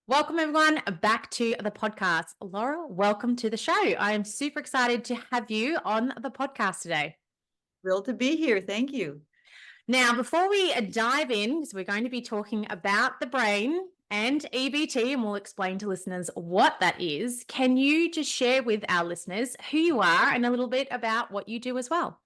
Welcome, everyone, back to the podcast. Laurel, welcome to the show. I am super excited to have you on the podcast today. Thrilled to be here. Thank you. Now, before we dive in, because we're going to be talking about the brain and EBT, and we'll explain to listeners what that is, can you just share with our listeners who you are and a little bit about what you do as well?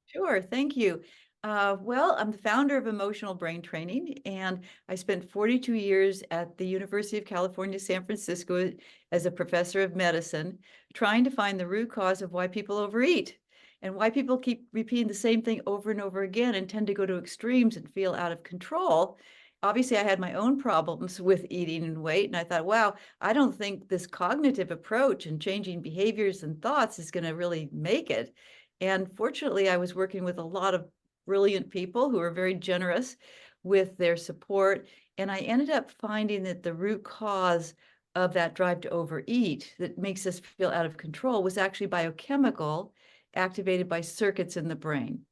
Sure. Thank you. Well, I'm the founder of Emotional Brain Training, and I spent 42 years at the University of California, San Francisco as a professor of medicine, trying to find the root cause of why people overeat and why people keep repeating the same thing over and over again and tend to go to extremes and feel out of control. Obviously, I had my own problems with eating and weight, and I thought, wow, I don't think this cognitive approach and changing behaviors and thoughts is going to really make it. And fortunately, I was working with a lot of brilliant people who were very generous with their support. And I ended up finding that the root cause of that drive to overeat that makes us feel out of control was actually biochemical, activated by circuits in the brain.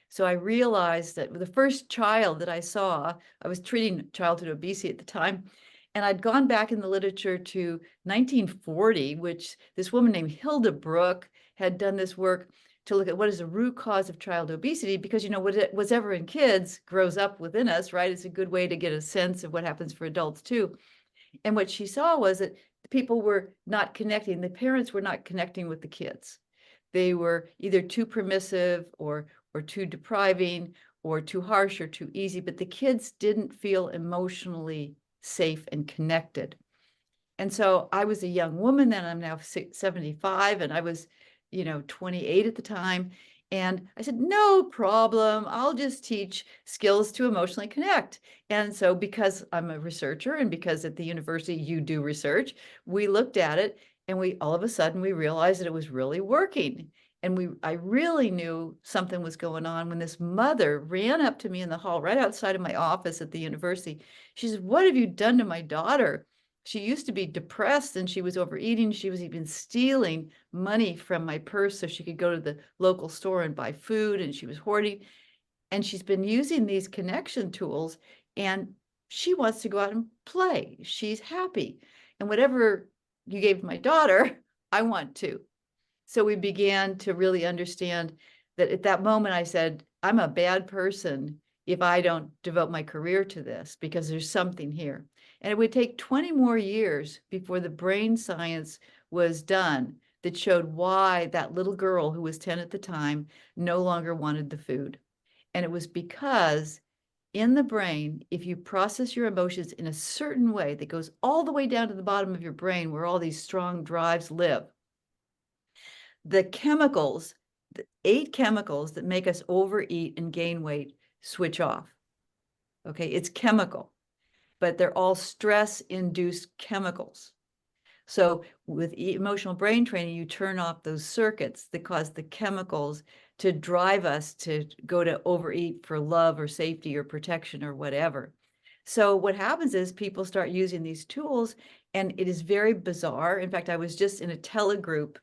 So I realized that the first child that I saw, I was treating childhood obesity at the time, and I'd gone back in the literature to 1940, which this woman named Hilda Brooke had done this work to look at what is the root cause of child obesity, because whatever in kids grows up within us, right? It's a good way to get a sense of what happens for adults too. And what she saw was that people were not connecting, the parents were not connecting with the kids. They were either too permissive or too depriving or too harsh or too easy, but the kids didn't feel emotionally safe and connected. And so I was a young woman then, I'm now 75, and I was 28 at the time. And I said, no problem. I'll just teach skills to emotionally connect. And so because I'm a researcher and because at the university you do research, we looked at it and we all of a sudden we realized that it was really working. And I really knew something was going on when this mother ran up to me in the hall right outside of my office at the university. She said, what have you done to my daughter? She used to be depressed and she was overeating. She was even stealing money from my purse so she could go to the local store and buy food, and she was hoarding. And she's been using these connection tools, and she wants to go out and play. She's happy. And whatever you gave my daughter, I want to. So we began to really understand that at that moment I said, I'm a bad person if I don't devote my career to this, because there's something here. And it would take 20 more years before the brain science was done that showed why that little girl who was 10 at the time no longer wanted the food. And it was because in the brain, if you process your emotions in a certain way that goes all the way down to the bottom of your brain where all these strong drives live, the chemicals, the 8 chemicals that make us overeat and gain weight switch off. Okay, it's chemical, but they're all stress-induced chemicals. So with emotional brain training, you turn off those circuits that cause the chemicals to drive us to go to overeat for love or safety or protection or whatever. So what happens is people start using these tools, and it is very bizarre. In fact, I was just in a telegroup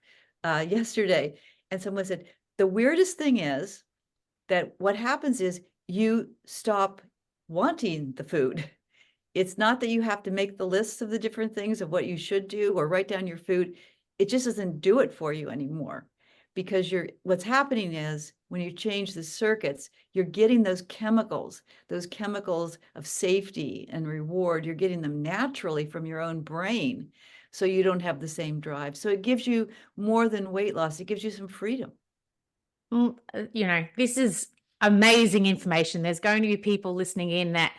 yesterday, and someone said, the weirdest thing is that what happens is you stop wanting the food. It's not that you have to make the lists of the different things of what you should do or write down your food. It just doesn't do it for you anymore, because what's happening is when you change the circuits, you're getting those chemicals of safety and reward. You're getting them naturally from your own brain. So you don't have the same drive. So it gives you more than weight loss. It gives you some freedom. Well, this is amazing information. There's going to be people listening in that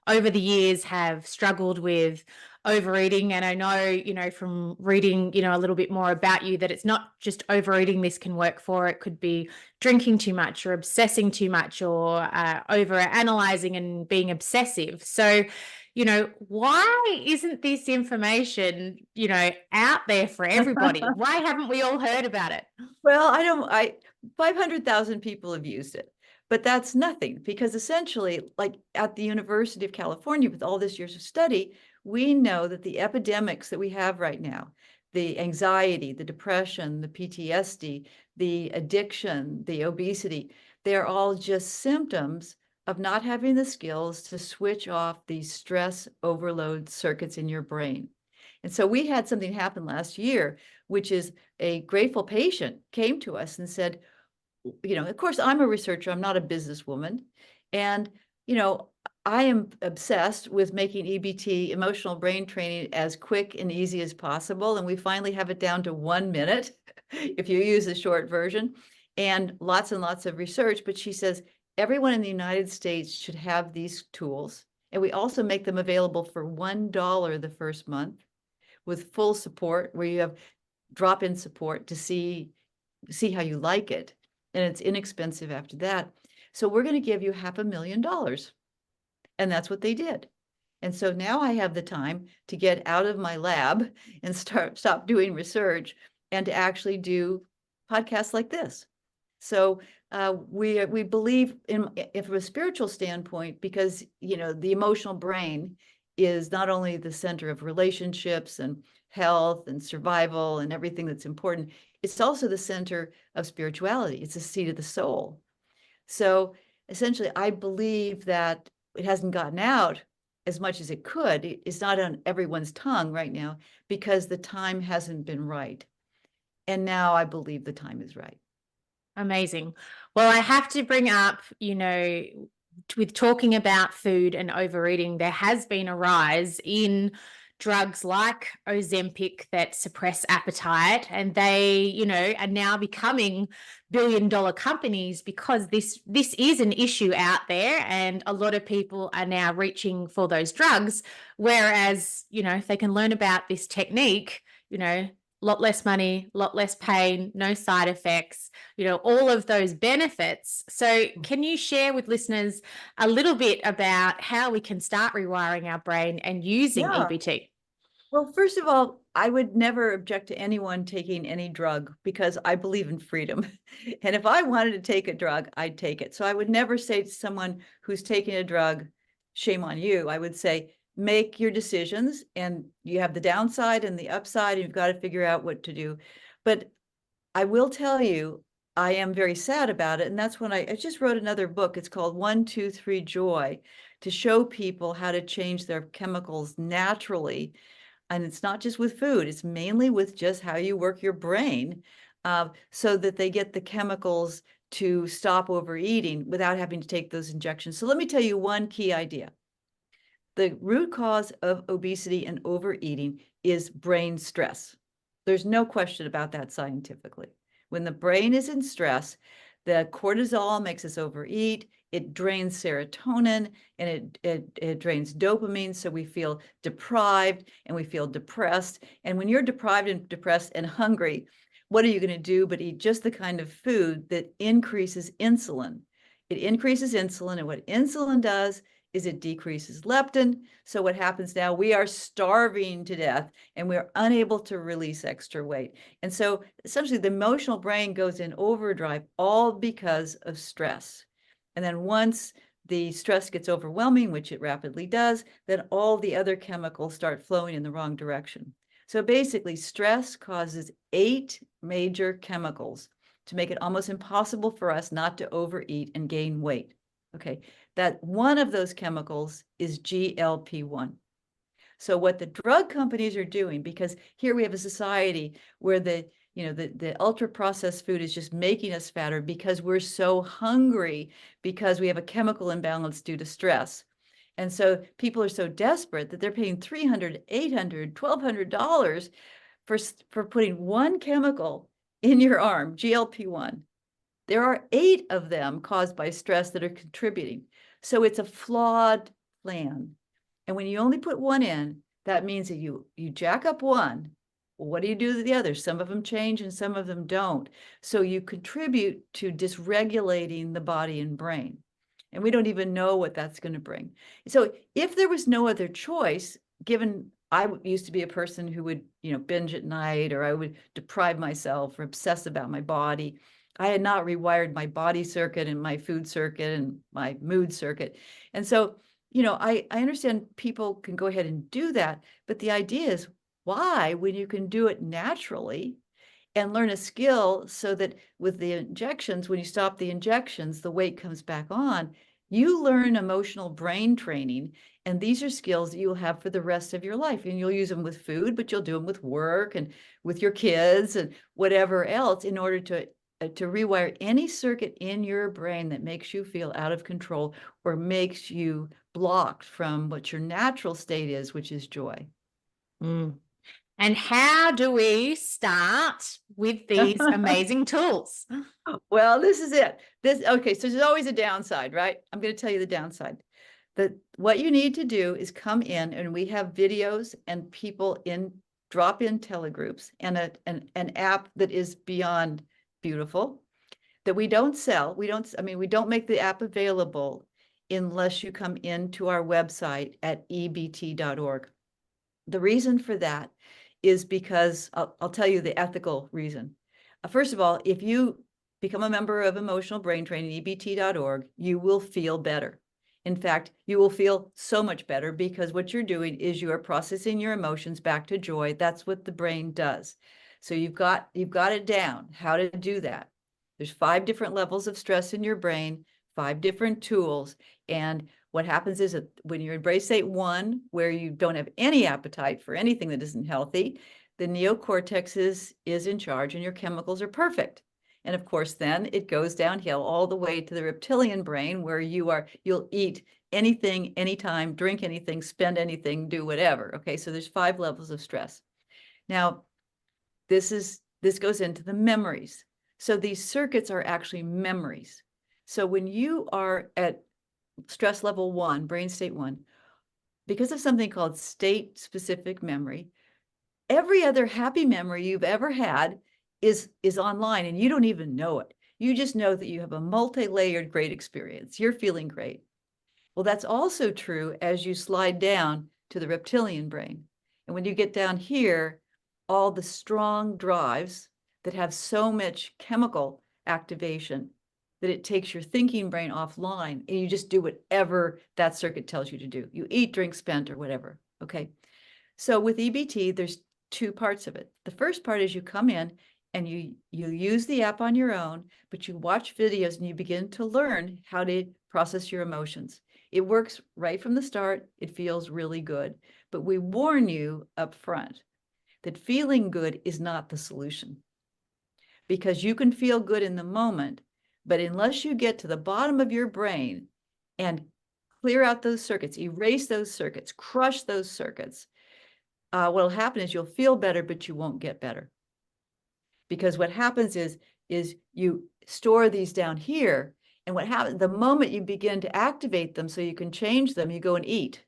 over the years have struggled with overeating. And I know, from reading, a little bit more about you, that it's not just overeating this can work for. It could be drinking too much or obsessing too much or over analyzing and being obsessive. So, why isn't this information, out there for everybody? Why haven't we all heard about it? Well, 500,000 people have used it, but that's nothing, because essentially, like at the University of California, with all this years of study, we know that the epidemics that we have right now, the anxiety, the depression, the PTSD, the addiction, the obesity, they're all just symptoms of not having the skills to switch off these stress overload circuits in your brain. And so we had something happen last year, which is a grateful patient came to us and said, of course, I'm a researcher, I'm not a businesswoman. And, I am obsessed with making EBT, emotional brain training, as quick and easy as possible. And we finally have it down to 1 minute if you use the short version, and lots of research. But she says everyone in the United States should have these tools. And we also make them available for $1 the first month with full support, where you have drop-in support to see how you like it. And it's inexpensive after that. So we're going to give you $500,000. And that's what they did. And so now I have the time to get out of my lab and stop doing research and to actually do podcasts like this. So we believe from a spiritual standpoint, because the emotional brain is not only the center of relationships and health and survival and everything that's important, it's also the center of spirituality. It's the seat of the soul. So essentially, I believe that it hasn't gotten out as much as it could. It's not on everyone's tongue right now because the time hasn't been right. And now I believe the time is right. Amazing. Well, I have to bring up, with talking about food and overeating, there has been a rise in drugs like Ozempic that suppress appetite, and they, are now becoming billion-dollar companies because this is an issue out there, and a lot of people are now reaching for those drugs. Whereas, if they can learn about this technique, lot less money, lot less pain, no side effects, all of those benefits. So can you share with listeners a little bit about how we can start rewiring our brain and using EBT? Well, first of all, I would never object to anyone taking any drug because I believe in freedom. And if I wanted to take a drug, I'd take it. So I would never say to someone who's taking a drug, shame on you. I would say, make your decisions, and you have the downside and the upside, and you've got to figure out what to do. But I will tell you, I am very sad about it. And that's when I just wrote another book. It's called 1, 2, 3 Joy, to show people how to change their chemicals naturally. And it's not just with food, it's mainly with just how you work your brain, so that they get the chemicals to stop overeating without having to take those injections. So let me tell you one key idea. The root cause of obesity and overeating is brain stress. There's no question about that scientifically. When the brain is in stress, the cortisol makes us overeat. It drains serotonin, and it drains dopamine. So we feel deprived and we feel depressed. And when you're deprived and depressed and hungry, what are you going to do but eat just the kind of food that increases insulin? It increases insulin, and what insulin does is it decreases leptin. So what happens now, we are starving to death and we're unable to release extra weight. And so essentially the emotional brain goes in overdrive, all because of stress. And then once the stress gets overwhelming, which it rapidly does, then all the other chemicals start flowing in the wrong direction. So basically, stress causes 8 major chemicals to make it almost impossible for us not to overeat and gain weight. Okay, that one of those chemicals is GLP-1. So what the drug companies are doing, because here we have a society where the ultra processed food is just making us fatter because we're so hungry, because we have a chemical imbalance due to stress. And so people are so desperate that they're paying $300, $800, $1,200 for putting one chemical in your arm, GLP-1. There are 8 of them caused by stress that are contributing. So it's a flawed plan. And when you only put one in, that means that you jack up one. Well, what do you do to the others? Some of them change and some of them don't. So you contribute to dysregulating the body and brain. And we don't even know what that's going to bring. So if there was no other choice, given I used to be a person who would, binge at night, or I would deprive myself or obsess about my body. I had not rewired my body circuit and my food circuit and my mood circuit. And so, I understand people can go ahead and do that, but the idea is, why, when you can do it naturally and learn a skill so that with the injections, when you stop the injections, the weight comes back on, You learn emotional brain training, and these are skills that you'll have for the rest of your life. And you'll use them with food, but you'll do them with work and with your kids and whatever else in order to rewire any circuit in your brain that makes you feel out of control or makes you blocked from what your natural state is, which is joy. Mm. And how do we start with these amazing tools? Well, this is it. Okay, so there's always a downside, right? I'm going to tell you the downside. What you need to do is come in, and we have videos and people in drop-in telegroups and an app that is beyond beautiful that we don't sell. We don't make the app available unless you come into our website at ebt.org. The reason for that is because I'll tell you the ethical reason. First of all, if you become a member of Emotional Brain Training, ebt.org, you will feel better. In fact, you will feel so much better because what you're doing is you are processing your emotions back to joy. That's what the brain does. So you've got it down, how to do that. There's 5 different levels of stress in your brain, 5 different tools. And what happens is that when you're in brain state 1, where you don't have any appetite for anything that isn't healthy, the neocortex is in charge and your chemicals are perfect. And of course, then it goes downhill all the way to the reptilian brain, where you'll eat anything, anytime, drink anything, spend anything, do whatever. Okay, so there's 5 levels of stress. Now, this goes into the memories. So these circuits are actually memories. So when you are at stress level 1, brain state 1, because of something called state-specific memory, every other happy memory you've ever had is online, and you don't even know it. You just know that you have a multi-layered great experience. You're feeling great. Well, that's also true as you slide down to the reptilian brain. And when you get down here, all the strong drives that have so much chemical activation that it takes your thinking brain offline, and you just do whatever that circuit tells you to do. You eat, drink, spend, or whatever. Okay. So with EBT, there's 2 parts of it. The first part is you come in and you use the app on your own, but you watch videos and you begin to learn how to process your emotions. It works right from the start. It feels really good. But we warn you up front that feeling good is not the solution, because you can feel good in the moment, but unless you get to the bottom of your brain and clear out those circuits, erase those circuits, crush those circuits, what'll happen is you'll feel better, but you won't get better. Because what happens is you store these down here, and what happens the moment you begin to activate them so you can change them, you go and eat,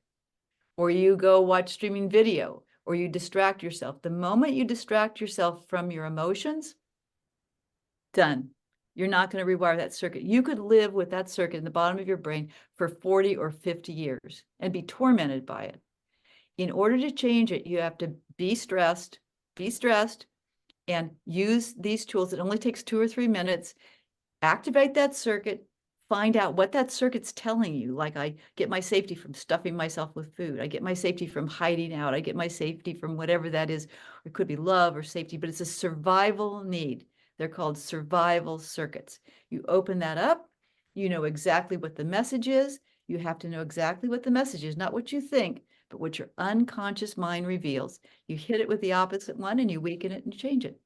or you go watch streaming video, or you distract yourself. The moment you distract yourself from your emotions, done. You're not going to rewire that circuit. You could live with that circuit in the bottom of your brain for 40 or 50 years and be tormented by it. In order to change it, you have to be stressed, and use these tools. It only takes 2 or 3 minutes. Activate that circuit, find out what that circuit's telling you. Like, I get my safety from stuffing myself with food. I get my safety from hiding out. I get my safety from whatever that is. It could be love or safety, but it's a survival need. They're called survival circuits. You open that up, you know exactly what the message is. You have to know exactly what the message is, not what you think, but what your unconscious mind reveals. You hit it with the opposite one and you weaken it and change it.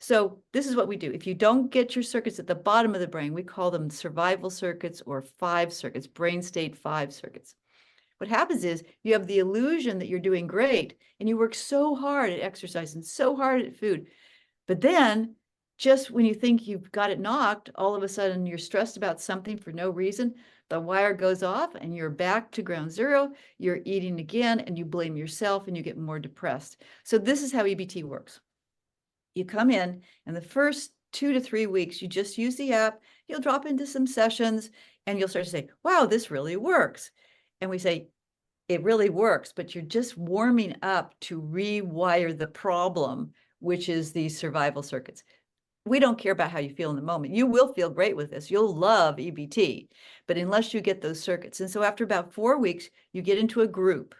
So this is what we do. If you don't get your circuits at the bottom of the brain, we call them survival circuits or 5 circuits, brain state 5 circuits. What happens is you have the illusion that you're doing great and you work so hard at exercise and so hard at food. But then just when you think you've got it knocked, all of a sudden you're stressed about something for no reason. The wire goes off and you're back to ground zero. You're eating again and you blame yourself and you get more depressed. So this is how EBT works. You come in, and the first 2 to 3 weeks, you just use the app. You'll drop into some sessions and you'll start to say, wow, this really works. And we say, it really works, but you're just warming up to rewire the problem, which is these survival circuits. We don't care about how you feel in the moment. You will feel great with this. You'll love EBT, but unless you get those circuits. And so after about 4 weeks, you get into a group.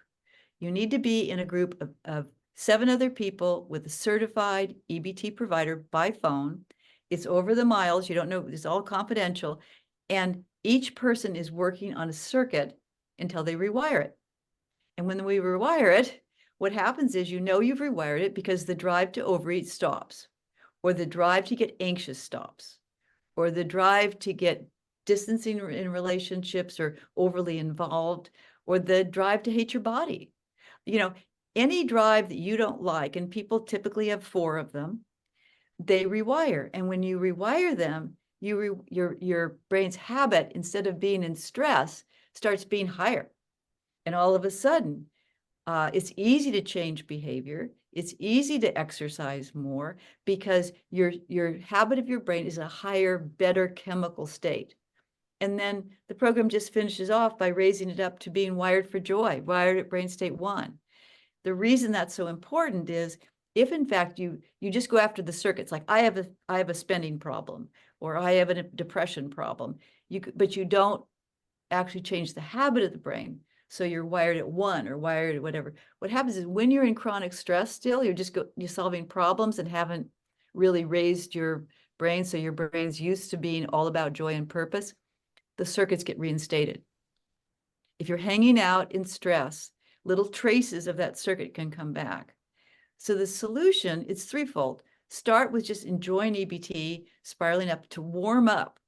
You need to be in a group of 7 other people with a certified EBT provider by phone. It's over the miles. You don't know. It's all confidential. And Each person is working on a circuit until they rewire it. And when we rewire it, what happens is you've rewired it because the drive to overeat stops, or the drive to get anxious stops, or the drive to get distancing in relationships or overly involved, or the drive to hate your body. Any drive that you don't like, and people typically have 4 of them, they rewire. And when you rewire them, your brain's habit, instead of being in stress, starts being higher. And all of a sudden, it's easy to change behavior. It's easy to exercise more because your habit of your brain is a higher, better chemical state. And then the program just finishes off by raising it up to being wired for joy, wired at brain state 1. The reason that's so important is if in fact you just go after the circuits, like I have a spending problem, or I have a depression problem, but you don't actually change the habit of the brain. So you're wired at 1 or wired at whatever. What happens is when you're in chronic stress still, you're solving problems and haven't really raised your brain. So your brain's used to being all about joy and purpose. The circuits get reinstated. If you're hanging out in stress, little traces of that circuit can come back. So the solution, it's threefold. Start with just enjoying EBT, spiraling up to warm up.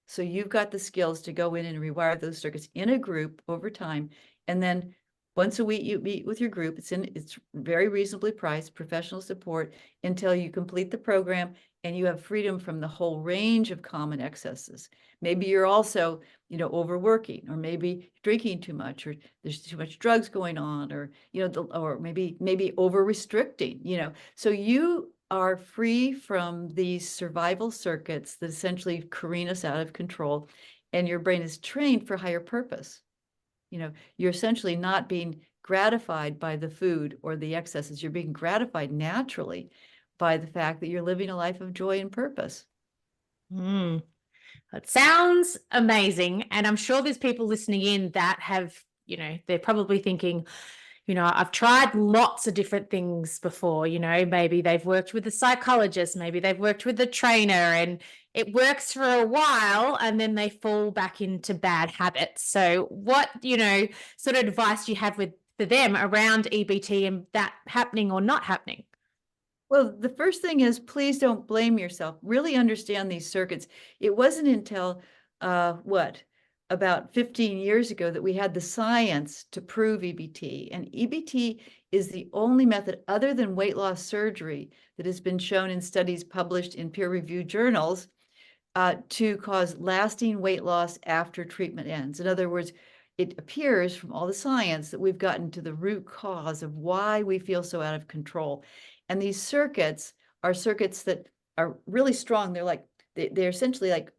So you've got the skills to go in and rewire those circuits in a group over time. And then once a week you meet with your group. It's very reasonably priced, professional support until you complete the program and you have freedom from the whole range of common excesses. Maybe you're also, overworking, or maybe drinking too much, or there's too much drugs going on, or, or maybe over restricting, So you are free from these survival circuits that essentially careen us out of control, and your brain is trained for higher purpose. You're essentially not being gratified by the food or the excesses. You're being gratified naturally by the fact that you're living a life of joy and purpose. It sounds amazing. And I'm sure there's people listening in that have, they're probably thinking, I've tried lots of different things before, maybe they've worked with a psychologist, maybe they've worked with a trainer, and it works for a while and then they fall back into bad habits. So what, sort of advice do you have for them around EBT and that happening or not happening? Well, the first thing is, please don't blame yourself. Really understand these circuits. It wasn't until, about 15 years ago that we had the science to prove EBT. And EBT is the only method other than weight loss surgery that has been shown in studies published in peer-reviewed journals to cause lasting weight loss after treatment ends. In other words, it appears from all the science that we've gotten to the root cause of why we feel so out of control. And these circuits are circuits that are really strong. They're essentially like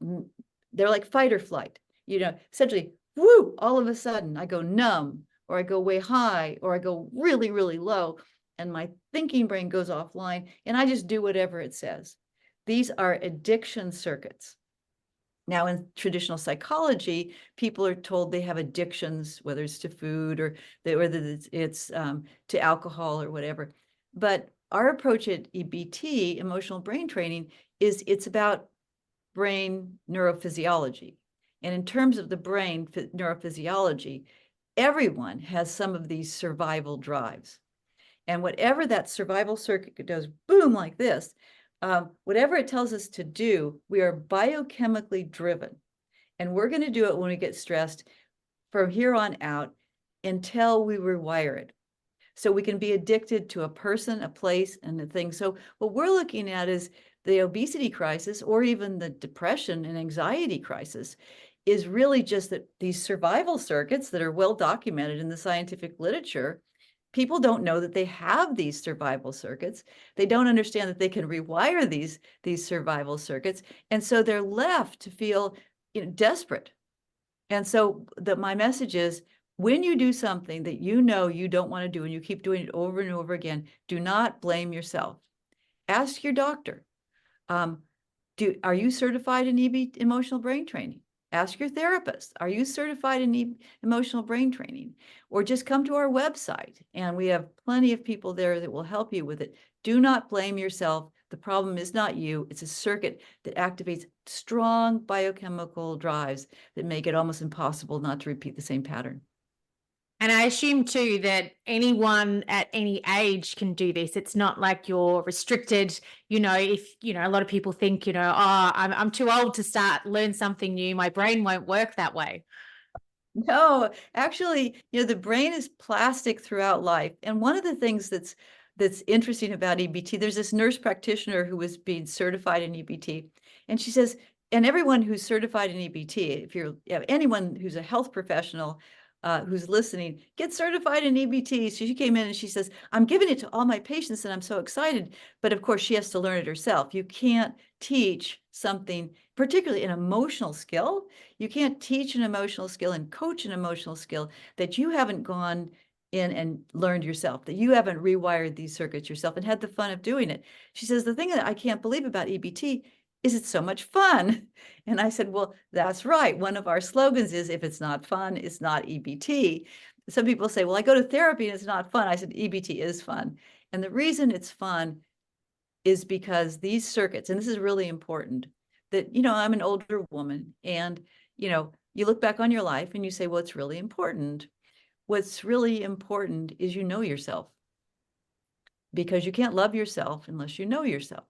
fight or flight, essentially, woo, all of a sudden I go numb, or I go way high, or I go really, really low, and my thinking brain goes offline and I just do whatever it says. These are addiction circuits. Now, in traditional psychology, people are told they have addictions, whether it's to food or whether it's to alcohol or whatever. But our approach at EBT, emotional brain training, it's about brain neurophysiology. And in terms of the brain neurophysiology, everyone has some of these survival drives. And whatever that survival circuit does, boom, like this, whatever it tells us to do, we are biochemically driven. And we're going to do it when we get stressed from here on out until we rewire it. So we can be addicted to a person, a place, and a thing. So what we're looking at is the obesity crisis, or even the depression and anxiety crisis, is really just that these survival circuits that are well documented in the scientific literature, people don't know that they have these survival circuits. They don't understand that they can rewire these survival circuits. And so they're left to feel desperate. And so my message is, when you do something that you don't want to do and you keep doing it over and over again, do not blame yourself. Ask your doctor, are you certified in emotional brain training? Ask your therapist, are you certified in emotional brain training? Or just come to our website, and we have plenty of people there that will help you with it. Do not blame yourself. The problem is not you. It's a circuit that activates strong biochemical drives that make it almost impossible not to repeat the same pattern. And I assume too that anyone at any age can do this. It's not like you're restricted. If, a lot of people think, oh, I'm too old to learn something new. My brain won't work that way. No, actually, the brain is plastic throughout life. And one of the things that's interesting about EBT, there's this nurse practitioner who was being certified in EBT, and she says, and everyone who's certified in EBT, if you're anyone who's a health professional who's listening, get certified in EBT. So she came in and she says, I'm giving it to all my patients and I'm so excited. But of course, she has to learn it herself. You can't teach something, particularly an emotional skill. You can't teach an emotional skill and coach an emotional skill that you haven't gone in and learned yourself, that you haven't rewired these circuits yourself and had the fun of doing it. She says, the thing that I can't believe about EBT is it's so much fun. And I said, well, that's right. One of our slogans is, if it's not fun, it's not EBT. Some people say, well, I go to therapy and it's not fun. I said, EBT is fun. And the reason it's fun is because these circuits, and this is really important, that, I'm an older woman, and, you look back on your life and you say, well, it's really important. What's really important is you know yourself, because you can't love yourself unless you know yourself.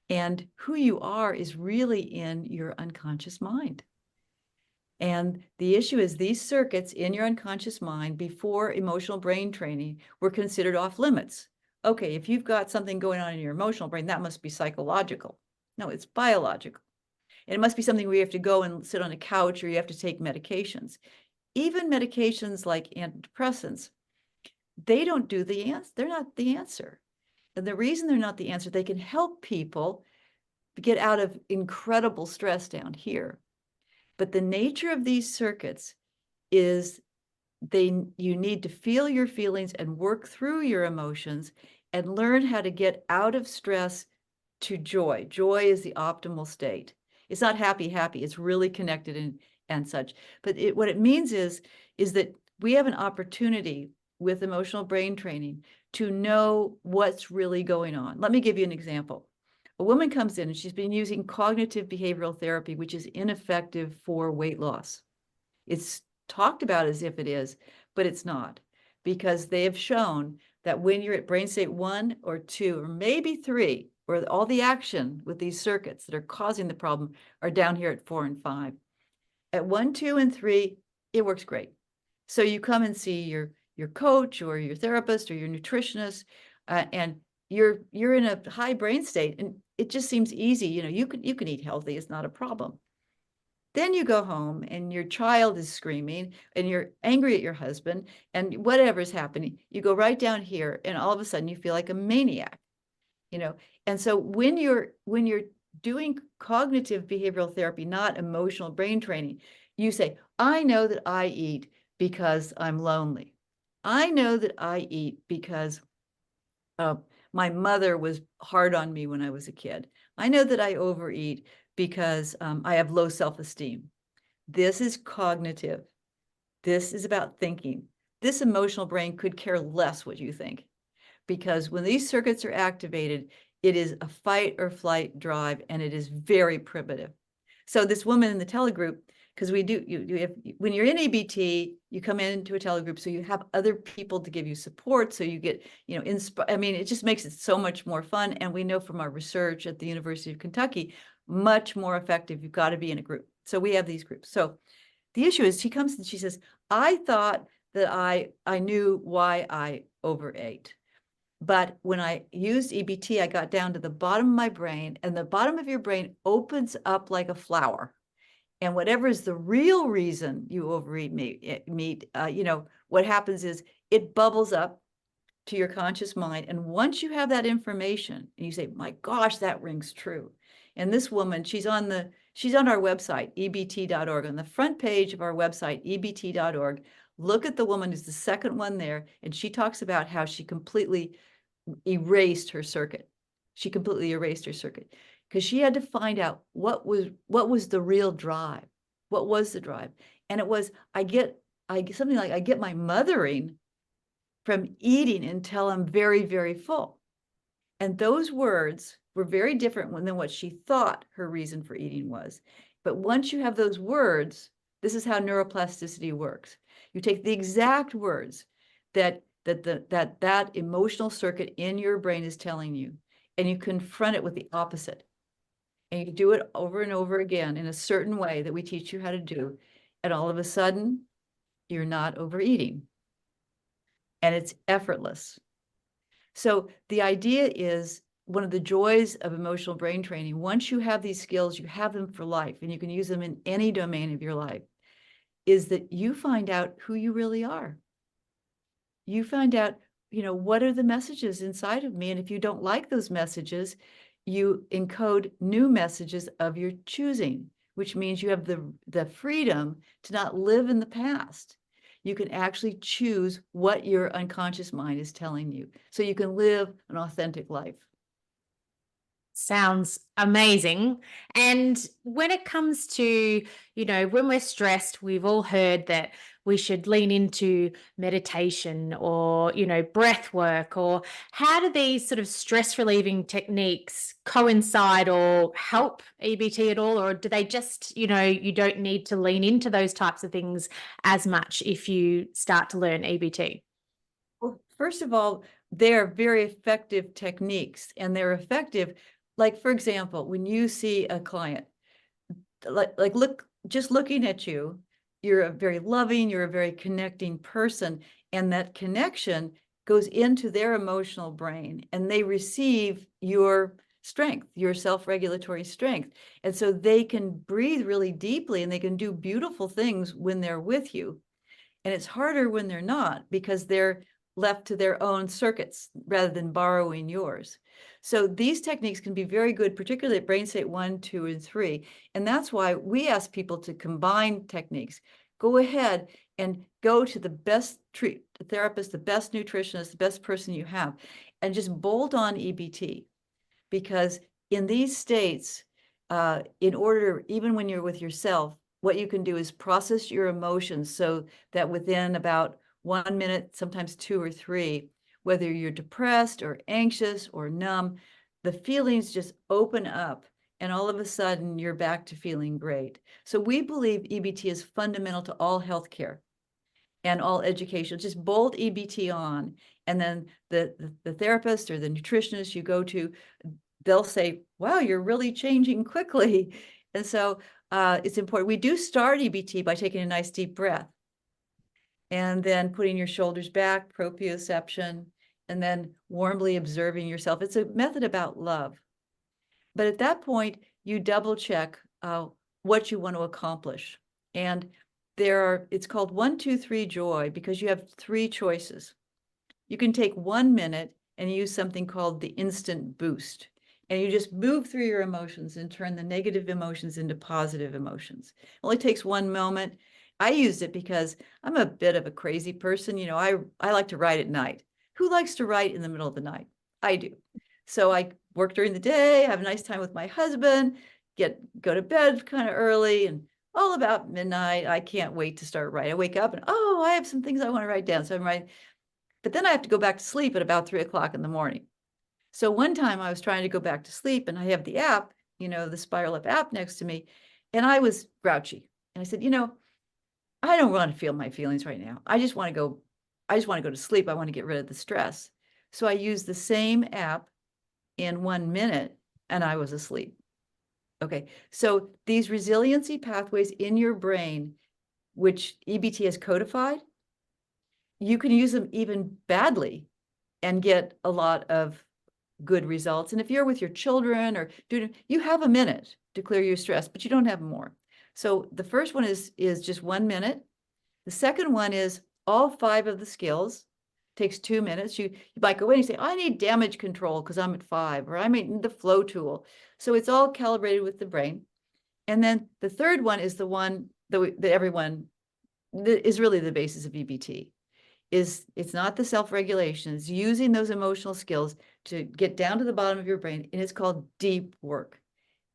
And who you are is really in your unconscious mind. And the issue is these circuits in your unconscious mind before emotional brain training were considered off limits. Okay, if you've got something going on in your emotional brain, that must be psychological. No, it's biological. And it must be something where you have to go and sit on a couch or you have to take medications. Even medications like antidepressants, they don't do the answer. They're not the answer. And the reason they're not the answer, they can help people get out of incredible stress down here. But the nature of these circuits is you need to feel your feelings and work through your emotions and learn how to get out of stress to joy. Joy is the optimal state. It's not happy, it's really connected and such. But what it means is that we have an opportunity with emotional brain training to know what's really going on. Let me give you an example. A woman comes in and she's been using cognitive behavioral therapy, which is ineffective for weight loss. It's talked about as if it is, but it's not, because they have shown that when you're at brain state 1 or 2 or maybe 3, where all the action with these circuits that are causing the problem are down here at 4 and 5. At 1, 2, and 3, it works great. So you come and see your coach or your therapist or your nutritionist, and you're in a high brain state, and it just seems easy. You can eat healthy. It's not a problem. Then you go home and your child is screaming and you're angry at your husband and whatever's happening, you go right down here and all of a sudden you feel like a maniac, And so when you're doing cognitive behavioral therapy, not emotional brain training, you say, I know that I eat because I'm lonely. I know that I eat because my mother was hard on me when I was a kid. I know that I overeat because I have low self-esteem. This is cognitive. This is about thinking. This emotional brain could care less what you think, because when these circuits are activated, it is a fight or flight drive, and it is very primitive. So this woman in the telegroup, because we do, when you're in EBT, you come into a telegroup, so you have other people to give you support, so you get, it just makes it so much more fun. And we know from our research at the University of Kentucky, much more effective. You've got to be in a group. So we have these groups. So the issue is, she comes and she says, I thought that I knew why I overate. But when I used EBT, I got down to the bottom of my brain, and the bottom of your brain opens up like a flower. And whatever is the real reason you overeat meat, what happens is it bubbles up to your conscious mind. And once you have that information and you say, my gosh, that rings true. And this woman, she's on our website, ebt.org. On the front page of our website, ebt.org, look at the woman who's the second one there. And she talks about how she completely erased her circuit. She completely erased her circuit because she had to find out what was the real drive. What was the drive? And it was, I get something like, I get my mothering from eating until I'm very, very full. And those words were very different than what she thought her reason for eating was. But once you have those words, this is how neuroplasticity works. You take the exact words that that emotional circuit in your brain is telling you, and you confront it with the opposite. And you do it over and over again in a certain way that we teach you how to do. And all of a sudden, you're not overeating. And it's effortless. So the idea is, one of the joys of emotional brain training, once you have these skills, you have them for life, and you can use them in any domain of your life, is that you find out who you really are. You find out, what are the messages inside of me? And if you don't like those messages, you encode new messages of your choosing, which means you have the freedom to not live in the past. You can actually choose what your unconscious mind is telling you, so you can live an authentic life. Sounds amazing. And when it comes to, when we're stressed, we've all heard that we should lean into meditation or, breath work, or how do these sort of stress relieving techniques coincide or help EBT at all? Or do they just, you don't need to lean into those types of things as much if you start to learn EBT? Well, first of all, they're very effective techniques, and they're effective. Like, for example, when you see a client, just looking at you, you're a very loving, you're a very connecting person, and that connection goes into their emotional brain, and they receive your strength, your self-regulatory strength. And so they can breathe really deeply, and they can do beautiful things when they're with you. And it's harder when they're not, because they're left to their own circuits rather than borrowing yours. So these techniques can be very good, particularly at brain state 1, 2, and 3. And that's why we ask people to combine techniques. Go ahead and go to the best therapist, the best nutritionist, the best person you have, and just bolt on EBT. Because in these states, in order, even when you're with yourself, what you can do is process your emotions so that within about 1 minute, sometimes 2 or 3, whether you're depressed or anxious or numb, the feelings just open up, and all of a sudden you're back to feeling great. So we believe EBT is fundamental to all healthcare and all education. Just bolt EBT on, and then the therapist or the nutritionist you go to, they'll say, wow, you're really changing quickly. And so it's important. We do start EBT by taking a nice deep breath, and then putting your shoulders back, proprioception, and then warmly observing yourself. It's a method about love. But at that point, you double check what you want to accomplish. And it's called 1, 2, 3 joy, because you have 3 choices. You can take 1 minute and use something called the instant boost. And you just move through your emotions and turn the negative emotions into positive emotions. It only takes 1 moment. I used it because I'm a bit of a crazy person. I like to write at night. Who likes to write in the middle of the night? I do. So I work during the day, have a nice time with my husband, go to bed kind of early, and all about midnight, I can't wait to start writing. I wake up and, I have some things I want to write down. So I'm writing, but then I have to go back to sleep at about 3 o'clock in the morning. So one time I was trying to go back to sleep, and I have the app, the Spiral Up app next to me, and I was grouchy. And I said, I don't want to feel my feelings right now. I just want to go to sleep. I want to get rid of the stress. So I used the same app in 1 minute, and I was asleep. Okay. So these resiliency pathways in your brain, which EBT has codified, you can use them even badly and get a lot of good results. And if you're with your children or you have a minute to clear your stress, but you don't have more. So the first one is just 1 minute. The second one is all 5 of the skills. Takes 2 minutes. You might go in and say, I need damage control because I'm at 5, or I need the flow tool. So it's all calibrated with the brain. And then the third one is the one that everyone, that is really the basis of EBT. It's not the self-regulation. It's using those emotional skills to get down to the bottom of your brain, and it's called deep work.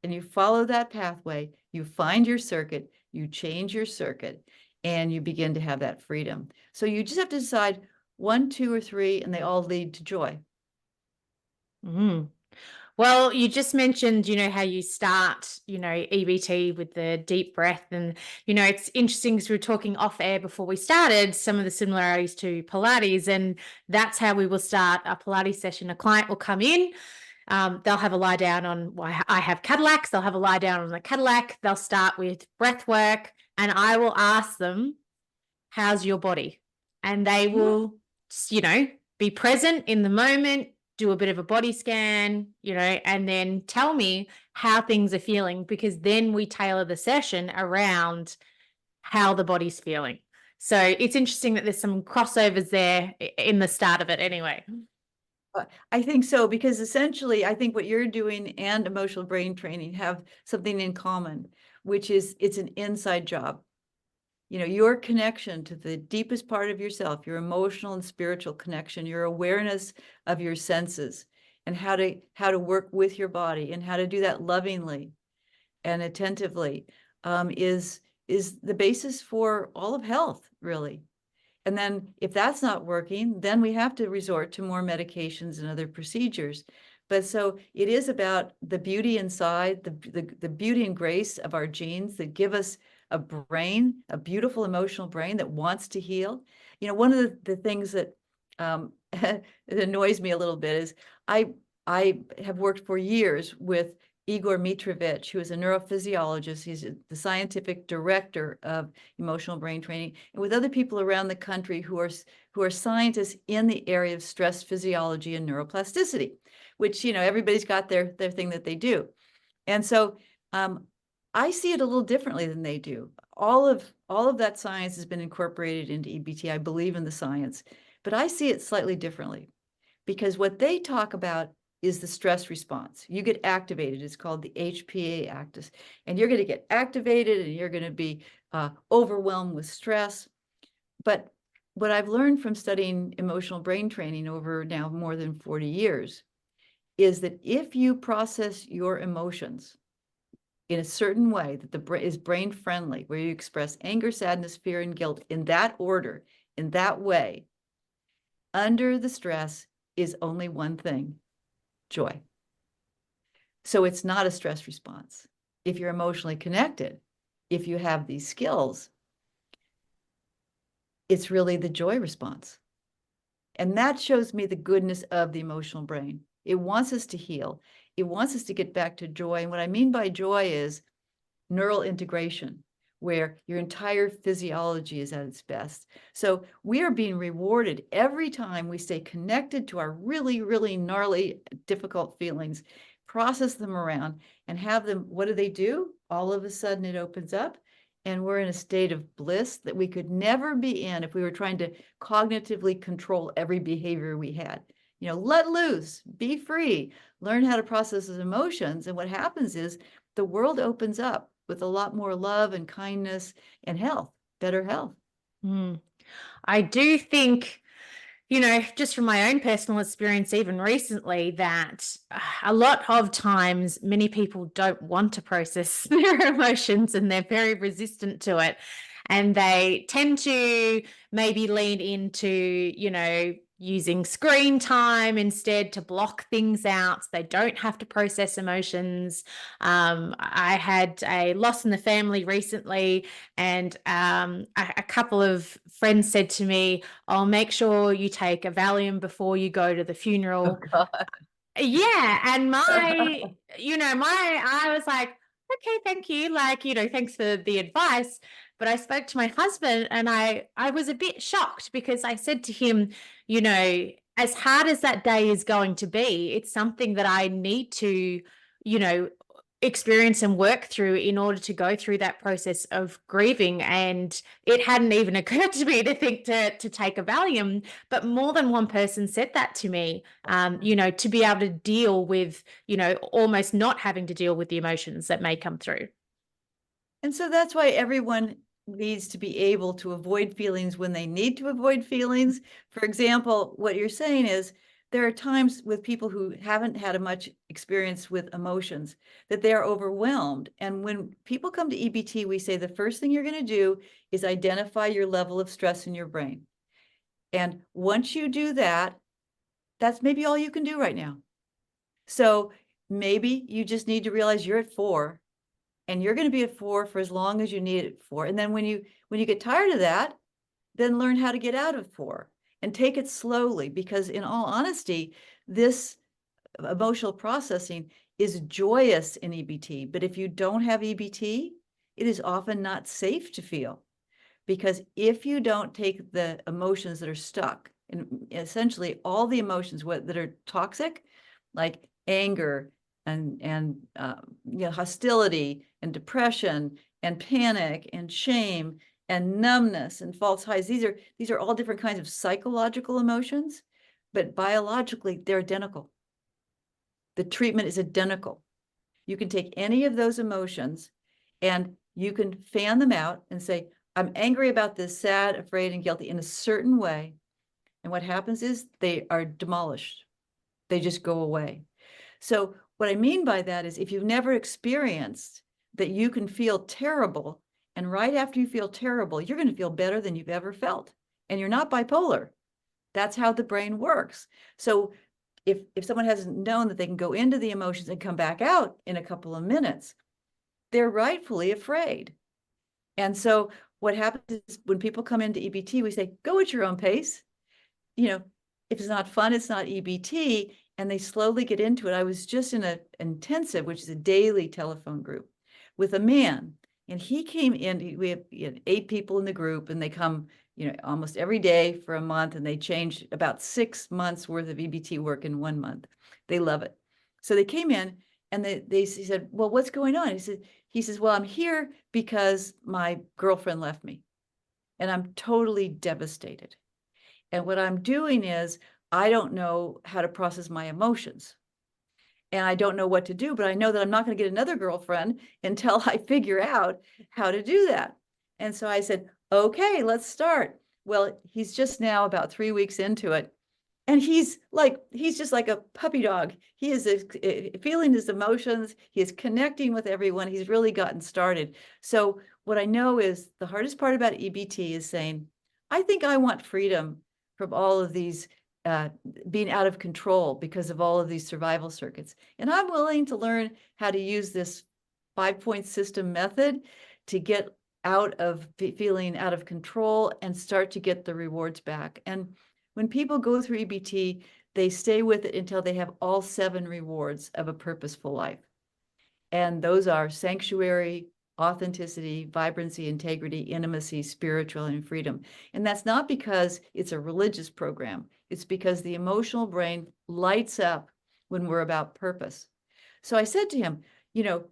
And you follow that pathway, you find your circuit, you change your circuit, and you begin to have that freedom. So you just have to decide 1, 2, or 3, and they all lead to joy. Mm. Well, you just mentioned, how you start, EBT with the deep breath. And, it's interesting because we were talking off air before we started some of the similarities to Pilates. And that's how we will start a Pilates session. A client will come in, they'll have a lie down on, well, I have Cadillacs. They'll have a lie down on the Cadillac. They'll start with breath work. And I will ask them, how's your body? And they will, be present in the moment, do a bit of a body scan, and then tell me how things are feeling, because then we tailor the session around how the body's feeling. So it's interesting that there's some crossovers there in the start of it anyway. I think so, because essentially, I think what you're doing and emotional brain training have something in common, which is it's an inside job. Your connection to the deepest part of yourself, your emotional and spiritual connection, your awareness of your senses, and how to work with your body and how to do that lovingly and attentively, is the basis for all of health, really. And then if that's not working, then we have to resort to more medications and other procedures. But so it is about the beauty inside, the beauty and grace of our genes that give us a brain, a beautiful emotional brain that wants to heal. One of the things that it annoys me a little bit is I have worked for years with Igor Mitrovich, who is a neurophysiologist. He's the scientific director of emotional brain training, and with other people around the country who are scientists in the area of stress physiology and neuroplasticity, which, everybody's got their thing that they do. And so I see it a little differently than they do. All of that science has been incorporated into EBT. I believe in the science, but I see it slightly differently, because what they talk about is the stress response. You get activated. It's called the HPA axis, and you're going to get activated and you're going to be overwhelmed with stress. But what I've learned from studying emotional brain training over now more than 40 years is that if you process your emotions in a certain way that is brain friendly, where you express anger, sadness, fear, and guilt in that order, in that way, under the stress is only one thing: joy. So it's not a stress response. If you're emotionally connected, if you have these skills, it's really the joy response. And that shows me the goodness of the emotional brain. It wants us to heal. It wants us to get back to joy. And what I mean by joy is neural integration, where your entire physiology is at its best. So we are being rewarded every time we stay connected to our really, really gnarly, difficult feelings, process them around, and have them, what do? All of a sudden it opens up, and we're in a state of bliss that we could never be in if we were trying to cognitively control every behavior we had. Let loose, be free, learn how to process those emotions. And what happens is the world opens up with a lot more love and kindness and health, better health. I do think, just from my own personal experience, even recently, that a lot of times many people don't want to process their emotions and they're very resistant to it. And they tend to maybe lean into, using screen time instead to block things out so they don't have to process emotions. I had a loss in the family recently, and a couple of friends said to me, "I'll make sure you take a Valium before you go to the funeral." Oh, God. Yeah, and I was like, okay, thank you. Thanks for the advice. But I spoke to my husband, and I was a bit shocked, because I said to him, as hard as that day is going to be, it's something that I need to, experience and work through in order to go through that process of grieving. And it hadn't even occurred to me to think to take a Valium, but more than one person said that to me, to be able to deal with, almost not having to deal with the emotions that may come through. And so that's why everyone needs to be able to avoid feelings when they need to avoid feelings. For example, what you're saying is there are times with people who haven't had much experience with emotions that they are overwhelmed. And when people come to EBT, we say the first thing you're going to do is identify your level of stress in your brain. And once you do that, that's maybe all you can do right now. So maybe you just need to realize you're at 4, and you're going to be at 4 for as long as you need it for. And then when you get tired of that, then learn how to get out of 4 and take it slowly, because in all honesty, this emotional processing is joyous in EBT. But if you don't have EBT, it is often not safe to feel, because if you don't take the emotions that are stuck, and essentially all the emotions that are toxic, like anger and hostility and depression and panic and shame and numbness and false highs, these are all different kinds of psychological emotions, but biologically they're identical. The treatment is identical. You can take any of those emotions and you can fan them out and say, I'm angry about this, sad, afraid, and guilty in a certain way. And what happens is they are demolished. They just go away. So what I mean by that is, if you've never experienced that you can feel terrible, and right after you feel terrible, you're going to feel better than you've ever felt. And you're not bipolar. That's how the brain works. So if someone hasn't known that they can go into the emotions and come back out in a couple of minutes, they're rightfully afraid. And so what happens is, when people come into EBT, we say, go at your own pace. If it's not fun, it's not EBT. And they slowly get into it. I was just in an intensive, which is a daily telephone group, with a man. And he came in, we have 8 people in the group, and they come, almost every day for a month, and they change about 6 months worth of EBT work in 1 month. They love it. So they came in, and he said, well, what's going on? He says, well, I'm here because my girlfriend left me, and I'm totally devastated. And what I'm doing is, I don't know how to process my emotions, and I don't know what to do, but I know that I'm not going to get another girlfriend until I figure out how to do that. And so I said, okay, let's start. Well, he's just now about 3 weeks into it. And he's just like a puppy dog. He is feeling his emotions. He is connecting with everyone. He's really gotten started. So what I know is, the hardest part about EBT is saying, I think I want freedom from all of these being out of control because of all of these survival circuits. And I'm willing to learn how to use this 5-point system method to get out of feeling out of control and start to get the rewards back. And when people go through EBT, they stay with it until they have all 7 rewards of a purposeful life. And those are sanctuary, authenticity, vibrancy, integrity, intimacy, spiritual, and freedom. And that's not because it's a religious program. It's because the emotional brain lights up when we're about purpose. So I said to him, you're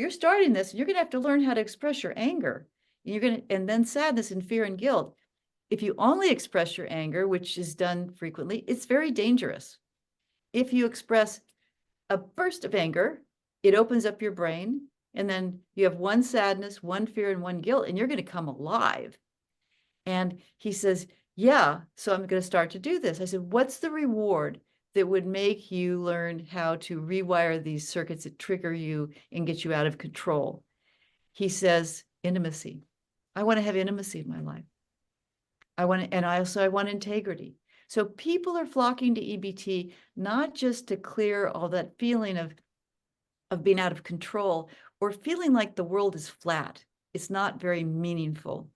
starting this, and you're going to have to learn how to express your anger. And then sadness and fear and guilt. If you only express your anger, which is done frequently, it's very dangerous. If you express a burst of anger, it opens up your brain, and then you have 1 sadness, 1 fear, and 1 guilt, and you're going to come alive. And he says, yeah, so I'm going to start to do this. I said, what's the reward that would make you learn how to rewire these circuits that trigger you and get you out of control? He says, intimacy. I want to have intimacy in my life. I want integrity. So people are flocking to EBT, not just to clear all that feeling of being out of control, or feeling like the world is flat. It's not very meaningful.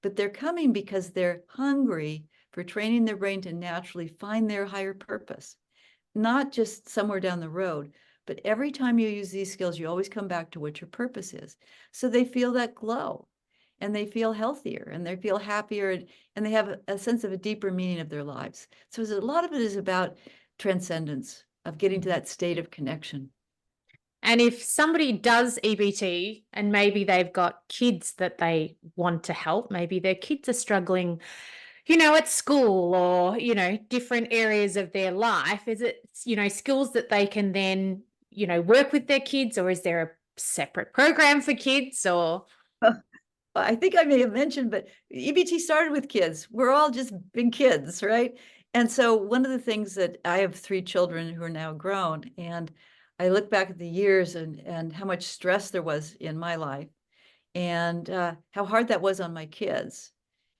But they're coming because they're hungry for training their brain to naturally find their higher purpose, not just somewhere down the road. But every time you use these skills, you always come back to what your purpose is. So they feel that glow, and they feel healthier, and they feel happier, and they have a sense of a deeper meaning of their lives. So a lot of it is about transcendence, of getting to that state of connection. And if somebody does EBT and maybe they've got kids that they want to help, maybe their kids are struggling, at school, or, different areas of their life, is it, skills that they can then, work with their kids, or is there a separate program for kids, or? I think I may have mentioned, but EBT started with kids. We're all just big kids, right? And so one of the things that I have 3 children who are now grown, and I look back at the years and how much stress there was in my life, and how hard that was on my kids.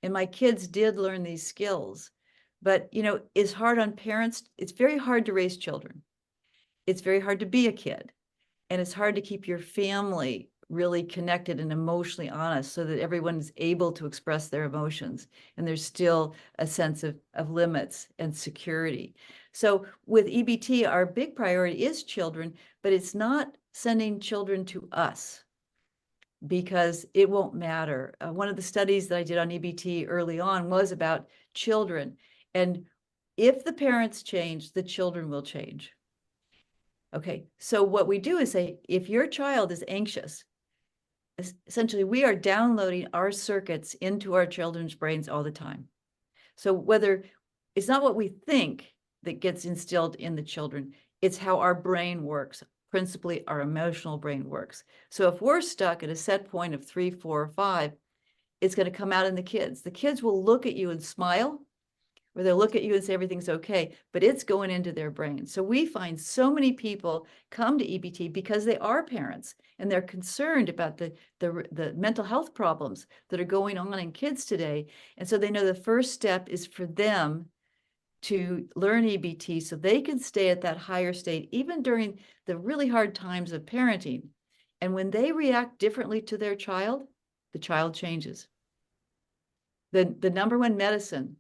And my kids did learn these skills, but it's hard on parents. It's very hard to raise children. It's very hard to be a kid, and it's hard to keep your family really connected and emotionally honest so that everyone is able to express their emotions and there's still a sense of limits and security. So with EBT, our big priority is children, but it's not sending children to us because it won't matter. One of the studies that I did on EBT early on was about children. And if the parents change, the children will change. Okay, so what we do is say, if your child is anxious, essentially we are downloading our circuits into our children's brains all the time. So whether it's not what we think that gets instilled in the children, it's how our brain works, principally our emotional brain works. So if we're stuck at a set point of 3, 4, or 5, it's going to come out in the kids. The kids will look at you and smile, or they'll look at you and say everything's okay, but it's going into their brain. So we find so many people come to EBT because they are parents and they're concerned about the mental health problems that are going on in kids today. And so they know the first step is for them to learn EBT so they can stay at that higher state, even during the really hard times of parenting. And when they react differently to their child, the child changes. The number one medicine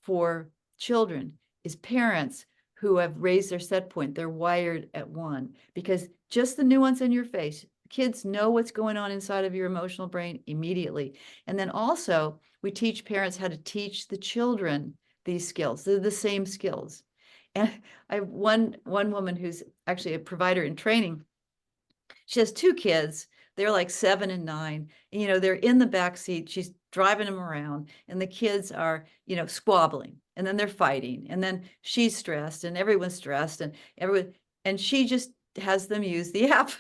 for children is parents who have raised their set point. They're wired at 1, because just the nuance in your face, kids know what's going on inside of your emotional brain immediately. And then also we teach parents how to teach the children these skills. They're the same skills. And I have one woman who's actually a provider in training. She has 2 kids. They're like 7 and 9. And, they're in the back seat. She's driving them around, and the kids are, squabbling, and then they're fighting, and then she's stressed, and everyone's stressed, and she just has them use the app.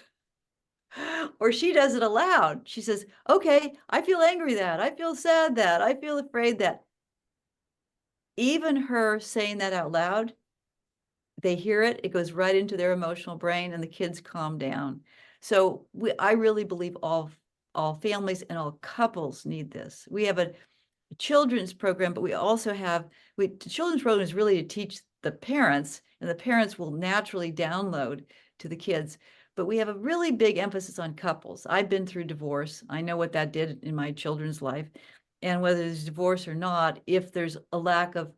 Or she does it aloud. She says, okay, I feel angry that, I feel sad that, I feel afraid that. Even her saying that out loud, they hear it, it goes right into their emotional brain, and the kids calm down. So I really believe all families and all couples need this. We have a children's program, but we also have, the children's program is really to teach the parents, and the parents will naturally download to the kids. But we have a really big emphasis on couples. I've been through divorce. I know what that did in my children's life. And whether there's divorce or not, if there's a lack of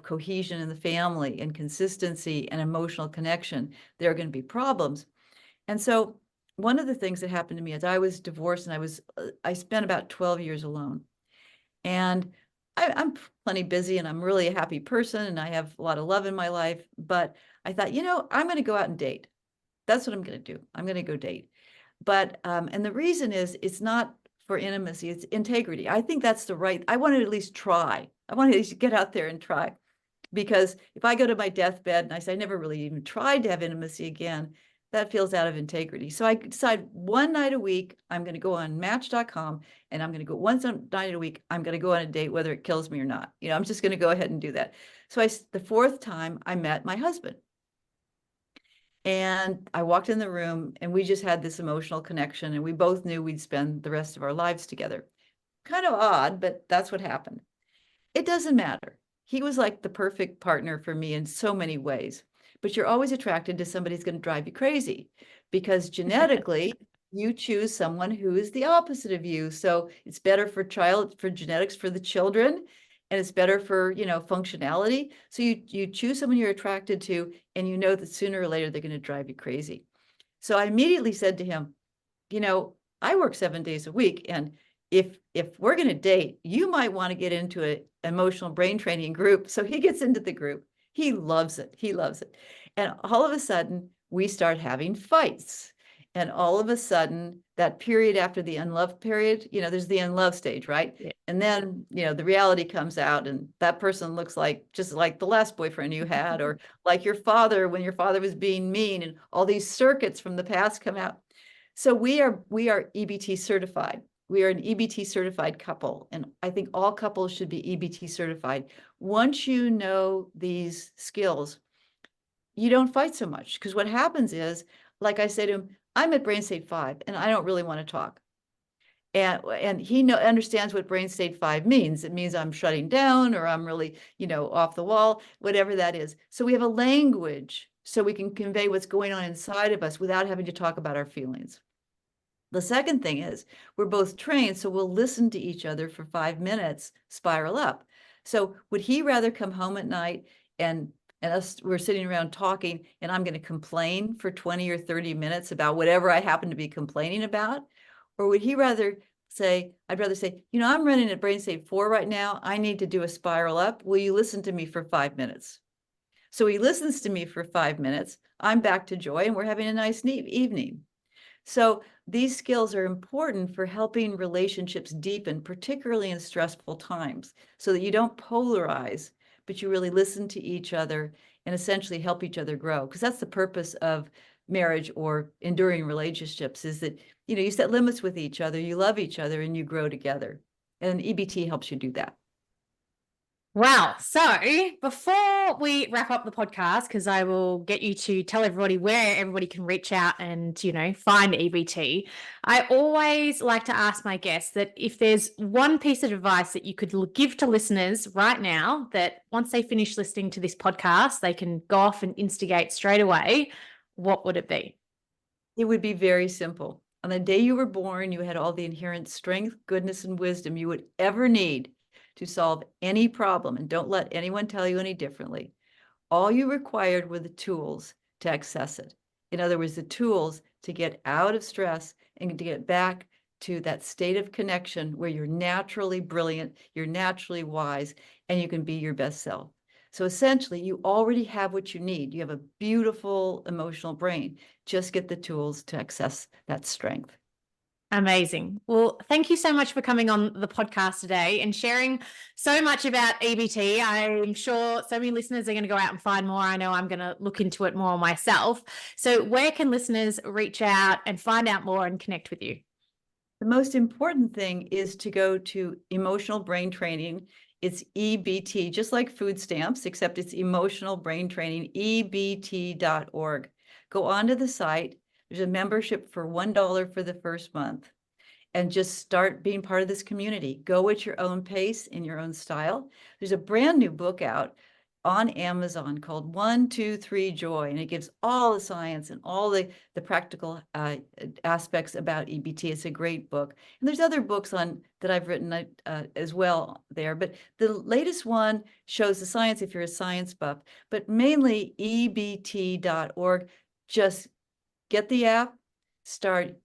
cohesion in the family and consistency and emotional connection, there are going to be problems. And so one of the things that happened to me is I was divorced, and I spent about 12 years alone. And I'm plenty busy, and I'm really a happy person, and I have a lot of love in my life. But I thought, I'm going to go out and date. That's what I'm going to do. I'm going to go date. But, and the reason is, it's not for intimacy, it's integrity. I think that's I want to at least try. I want to at least get out there and try. Because if I go to my deathbed and I say, I never really even tried to have intimacy again, that feels out of integrity. So I decide one night a week, I'm going to go on Match.com, and I'm going to go one night a week, I'm going to go on a date, whether it kills me or not. I'm just going to go ahead and do that. So the 4th time I met my husband, and I walked in the room, and we just had this emotional connection, and we both knew we'd spend the rest of our lives together. Kind of odd, but that's what happened. It doesn't matter. He was like the perfect partner for me in so many ways. But you're always attracted to somebody who's going to drive you crazy, because genetically you choose someone who is the opposite of you. So it's better for genetics for the children, and it's better for, functionality. So you choose someone you're attracted to, and you know that sooner or later they're going to drive you crazy. So I immediately said to him, I work 7 days a week, and if we're going to date, you might want to get into an emotional brain training group. So he gets into the group. He loves it. He loves it. And all of a sudden, we start having fights. And all of a sudden, that period after the unloved period, there's the unloved stage, right? Yeah. And then, the reality comes out, and that person looks just like the last boyfriend you had, or like your father when your father was being mean, and all these circuits from the past come out. So we are EBT certified. We are an EBT certified couple, and I think all couples should be EBT certified. once you know these skills, you don't fight so much. Because what happens is, like I say to him, I'm at brain state 5 and I don't really want to talk. And he understands what brain state 5 means. It means I'm shutting down, or I'm really, off the wall, whatever that is. So we have a language so we can convey what's going on inside of us without having to talk about our feelings. The second thing is we're both trained, so we'll listen to each other for 5 minutes, spiral up. So would he rather come home at night and we're sitting around talking and I'm going to complain for 20 or 30 minutes about whatever I happen to be complaining about? Or would he rather say, I'd rather say, I'm running at brain state 4 right now. I need to do a spiral up. Will you listen to me for 5 minutes? So he listens to me for 5 minutes. I'm back to joy and we're having a nice evening. So these skills are important for helping relationships deepen, particularly in stressful times, so that you don't polarize, but you really listen to each other and essentially help each other grow. Because that's the purpose of marriage or enduring relationships, is that, you set limits with each other, you love each other, and you grow together. And EBT helps you do that. Wow. So before we wrap up the podcast, because I will get you to tell everybody where everybody can reach out and, find EBT, I always like to ask my guests that if there's one piece of advice that you could give to listeners right now, that once they finish listening to this podcast, they can go off and instigate straight away, what would it be? It would be very simple. On the day you were born, you had all the inherent strength, goodness, and wisdom you would ever need to solve any problem, and don't let anyone tell you any differently. All you required were the tools to access it. In other words, the tools to get out of stress and to get back to that state of connection where you're naturally brilliant, you're naturally wise, and you can be your best self. So essentially, you already have what you need. You have a beautiful emotional brain. Just get the tools to access that strength. Amazing. Well, thank you so much for coming on the podcast today and sharing so much about EBT. I'm sure so many listeners are going to go out and find more. I know I'm going to look into it more myself. So where can listeners reach out and find out more and connect with you? The most important thing is to go to emotional brain training. It's EBT, just like food stamps, except it's emotional brain training, EBT.org. Go onto the site. There's a membership for $1 for the first month, and just start being part of this community. Go at your own pace, in your own style. There's a brand new book out on Amazon called 1, 2, 3 Joy, and it gives all the science and all the practical aspects about EBT. It's a great book. And there's other books that I've written as well there, but the latest one shows the science if you're a science buff, but mainly EBT.org. Just get the app, start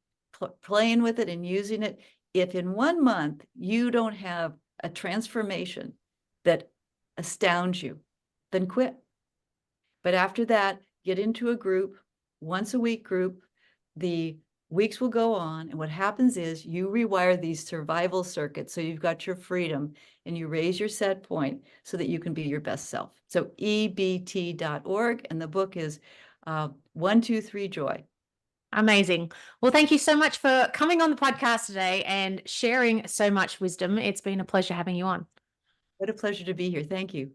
playing with it and using it. If in 1 month you don't have a transformation that astounds you, then quit. But after that, get into a group, once a week group. The weeks will go on, and what happens is you rewire these survival circuits, so you've got your freedom and you raise your set point so that you can be your best self. So EBT.org, and the book is 1, 2, 3 Joy. Amazing. Well, thank you so much for coming on the podcast today and sharing so much wisdom. It's been a pleasure having you on. What a pleasure to be here. Thank you.